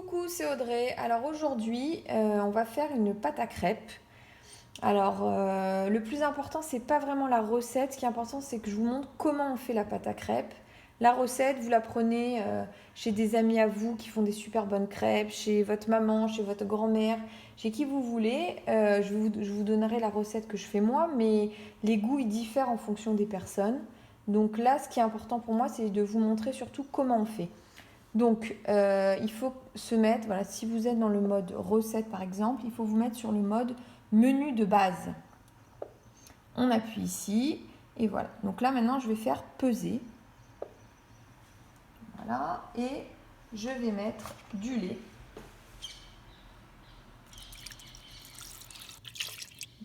Coucou, c'est Audrey. Alors aujourd'hui, on va faire une pâte à crêpes. Alors, le plus important, c'est pas vraiment la recette. Ce qui est important, c'est que je vous montre comment on fait la pâte à crêpes. La recette, vous la prenez chez des amis à vous qui font des super bonnes crêpes, chez votre maman, chez votre grand-mère, chez qui vous voulez. Je vous donnerai la recette que je fais moi, mais les goûts, ils diffèrent en fonction des personnes. Donc là, ce qui est important pour moi, c'est de vous montrer surtout comment on fait. Donc, il faut se mettre, voilà, si vous êtes dans le mode recette par exemple, il faut vous mettre sur le mode menu de base. On appuie ici et voilà. Donc là maintenant, je vais faire peser. Voilà, et je vais mettre du lait.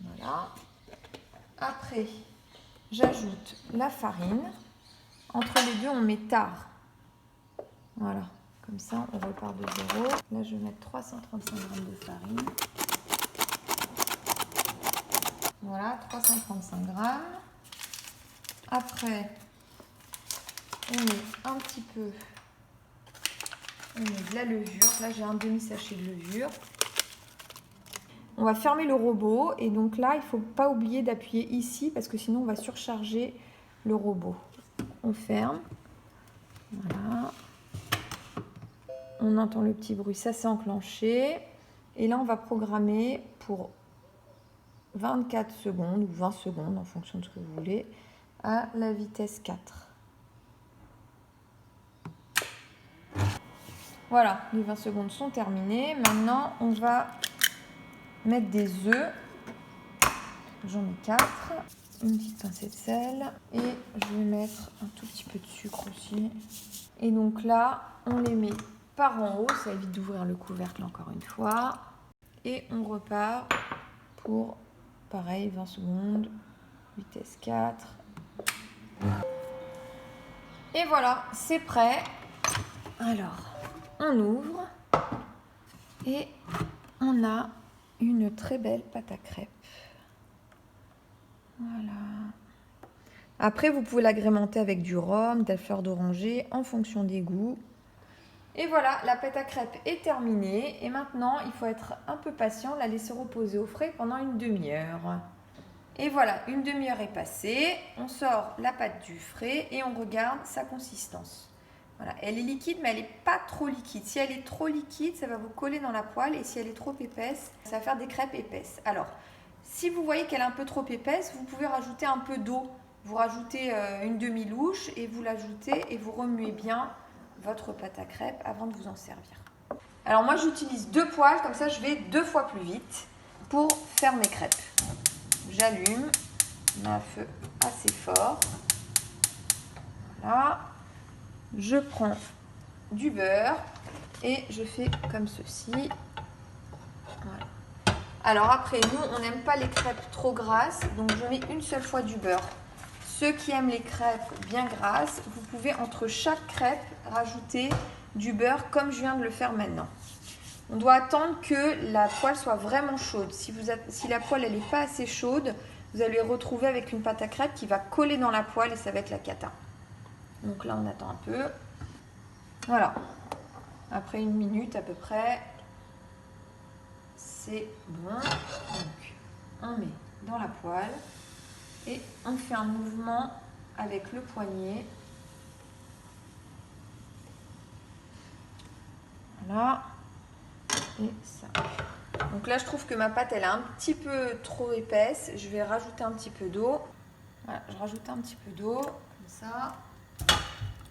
Voilà. Après, j'ajoute la farine. Entre les deux, on met tard. Voilà. Comme ça, on repart de zéro. Là, je vais mettre 335 g de farine. Voilà, 335 g. Après, on met un petit peu, on met de la levure. Là, j'ai un demi-sachet de levure. On va fermer le robot. Et donc là, il ne faut pas oublier d'appuyer ici parce que sinon, on va surcharger le robot. On ferme. Voilà. On entend le petit bruit, ça s'est enclenché. Et là, on va programmer pour 24 secondes ou 20 secondes en fonction de ce que vous voulez à la vitesse 4. Voilà, les 20 secondes sont terminées. Maintenant, on va mettre des œufs. J'en mets 4. Une petite pincée de sel. Et je vais mettre un tout petit peu de sucre aussi. Et donc là, on les met par en haut. Ça évite d'ouvrir le couvercle encore une fois. Et on repart pour, pareil, 20 secondes. Vitesse 4. Et voilà, c'est prêt. Alors, on ouvre. Et on a une très belle pâte à crêpes. Voilà. Après, vous pouvez l'agrémenter avec du rhum, de la fleur d'oranger, en fonction des goûts. Et voilà, la pâte à crêpes est terminée. Et maintenant, il faut être un peu patient, la laisser reposer au frais pendant une demi-heure. Et voilà, une demi-heure est passée. On sort la pâte du frais et on regarde sa consistance. Voilà, elle est liquide, mais elle n'est pas trop liquide. Si elle est trop liquide, ça va vous coller dans la poêle. Et si elle est trop épaisse, ça va faire des crêpes épaisses. Alors, si vous voyez qu'elle est un peu trop épaisse, vous pouvez rajouter un peu d'eau. Vous rajoutez une demi-louche et vous l'ajoutez et vous remuez bien votre pâte à crêpes avant de vous en servir. Alors moi, j'utilise 2 poêles, comme ça je vais 2 fois plus vite pour faire mes crêpes. J'allume, je mets un feu assez fort. Voilà. Je prends du beurre et je fais comme ceci. Voilà. Alors après, nous, on n'aime pas les crêpes trop grasses, donc je mets une seule fois du beurre. Ceux qui aiment les crêpes bien grasses, vous pouvez entre chaque crêpe rajouter du beurre comme je viens de le faire maintenant. On doit attendre que la poêle soit vraiment chaude. Si la poêle n'est pas assez chaude, vous allez retrouver avec une pâte à crêpes qui va coller dans la poêle et ça va être la cata. Donc là, on attend un peu. Voilà. Après 1 minute à peu près, c'est bon. Donc, on met dans la poêle et on fait un mouvement avec le poignet. Voilà. Et ça. Donc là, je trouve que ma pâte, elle est un petit peu trop épaisse. Je vais rajouter un petit peu d'eau. Voilà, je rajoute un petit peu d'eau, comme ça.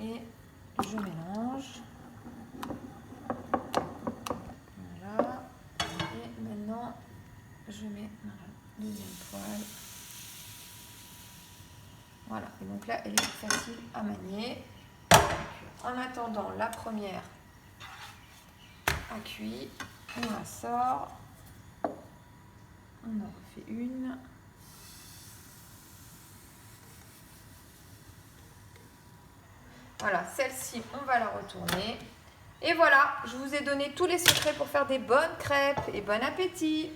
Et je mélange. Voilà. Et maintenant, je mets dans la deuxième poêle. Voilà. Et donc là, elle est facile à manier. En attendant, la première a cuit. On la sort. On en refait une. Voilà, celle-ci, on va la retourner. Et voilà, je vous ai donné tous les secrets pour faire des bonnes crêpes et bon appétit!